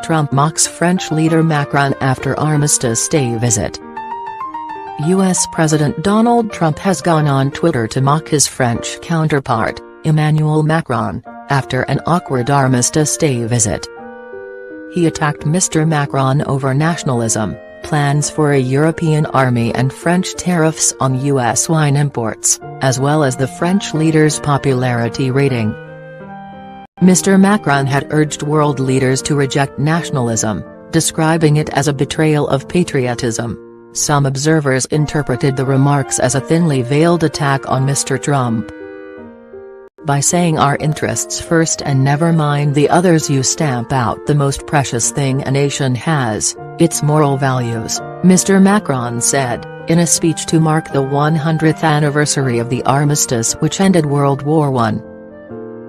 Trump mocks French leader Macron after Armistice Day visit. U.S. President Donald Trump has gone on Twitter to mock his French counterpart, Emmanuel Macron, after an awkward Armistice Day visit. He attacked Mr. Macron over nationalism, plans for a European army and French tariffs on U.S. wine imports, as well as the French leader's popularity rating. Mr. Macron had urged world leaders to reject nationalism, describing it as a betrayal of patriotism. Some observers interpreted the remarks as a thinly veiled attack on Mr. Trump. By saying our interests first and never mind the others, you stamp out the most precious thing a nation has, its moral values, Mr. Macron said, in a speech to mark the 100th anniversary of the armistice which ended World War I.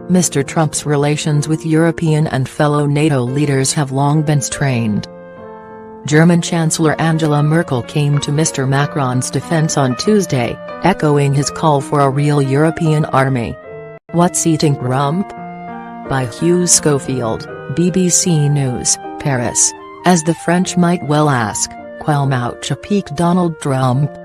Mr. Trump's relations with European and fellow NATO leaders have long been strained. German Chancellor Angela Merkel came to Mr. Macron's defense on Tuesday, echoing his call for a real European army. What's eating Trump? By Hugh Schofield, BBC News, Paris. As the French might well ask, quelle mouche a piqué Donald Trump?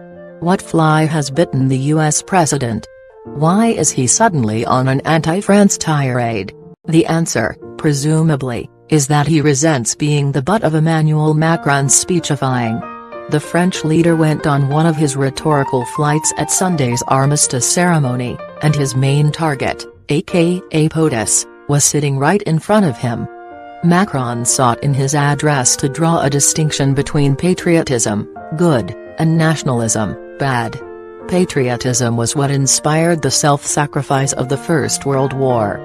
What fly has bitten the US president? Why is he suddenly on an anti-France tirade? The answer, presumably, is that he resents being the butt of Emmanuel Macron's speechifying. The French leader went on one of his rhetorical flights at Sunday's armistice ceremony, and his main target, aka POTUS, was sitting right in front of him. Macron sought in his address to draw a distinction between patriotism, good, and nationalism, bad. Patriotism was what inspired the self-sacrifice of the First World War.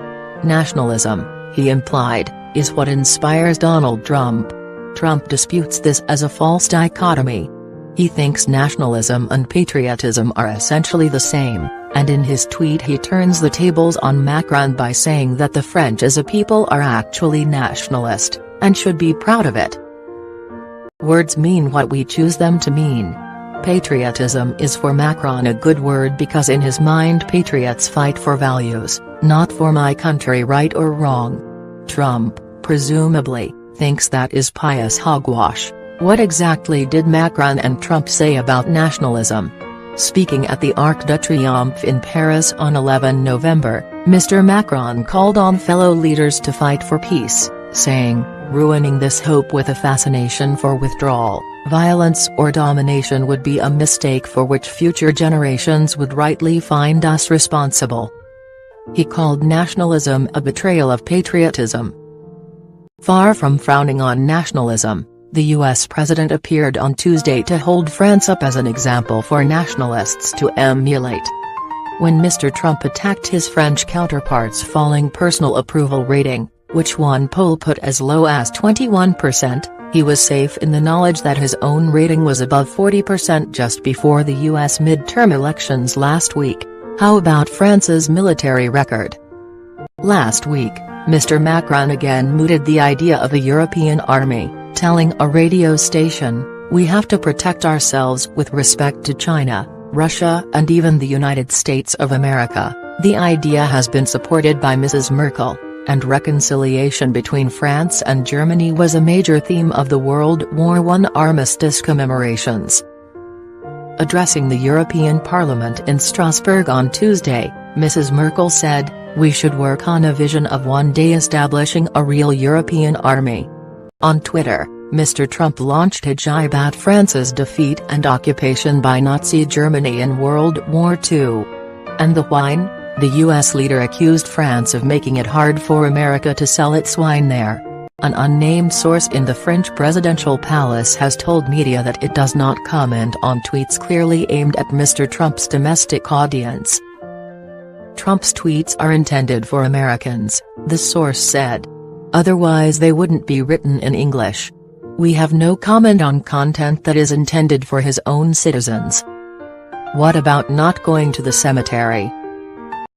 Nationalism, he implied, is what inspires Donald Trump. Trump disputes this as a false dichotomy. He thinks nationalism and patriotism are essentially the same, and in his tweet he turns the tables on Macron by saying that the French as a people are actually nationalist, and should be proud of it. Words mean what we choose them to mean. Patriotism is for Macron a good word because in his mind patriots fight for values, not for my country right or wrong. Trump, presumably, thinks that is pious hogwash. What exactly did Macron and Trump say about nationalism? Speaking at the Arc de Triomphe in Paris on 11 November, Mr. Macron called on fellow leaders to fight for peace, saying, "Ruining this hope with a fascination for withdrawal, violence or domination would be a mistake for which future generations would rightly find us responsible." He called nationalism a betrayal of patriotism. Far from frowning on nationalism, the U.S. president appeared on Tuesday to hold France up as an example for nationalists to emulate. When Mr. Trump attacked his French counterpart's falling personal approval rating, which one poll put as low as 21%, he was safe in the knowledge that his own rating was above 40% just before the U.S. midterm elections last week. How about France's military record? Last week, Mr. Macron again mooted the idea of a European army, telling a radio station, "We have to protect ourselves with respect to China, Russia and even the United States of America." The idea has been supported by Mrs. Merkel, and reconciliation between France and Germany was a major theme of the World War I armistice commemorations. Addressing the European Parliament in Strasbourg on Tuesday, Mrs. Merkel said, "We should work on a vision of one day establishing a real European army." On Twitter, Mr. Trump launched a jibe at France's defeat and occupation by Nazi Germany in World War II. And the wine? The U.S. leader accused France of making it hard for America to sell its wine there. An unnamed source in the French presidential palace has told media that it does not comment on tweets clearly aimed at Mr. Trump's domestic audience. Trump's tweets are intended for Americans, the source said. Otherwise they wouldn't be written in English. We have no comment on content that is intended for his own citizens. What about not going to the cemetery?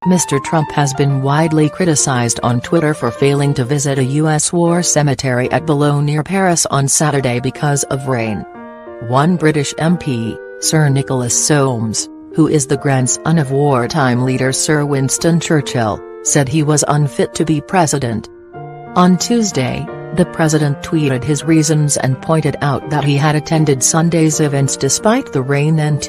Mr. Trump has been widely criticized on Twitter for failing to visit a U.S. war cemetery at Boulogne near Paris on Saturday because of rain. One British MP, Sir Nicholas Soames, who is the grandson of wartime leader Sir Winston Churchill, said he was unfit to be president. On Tuesday, The president tweeted his reasons and pointed out that he had attended Sunday's events despite the rain and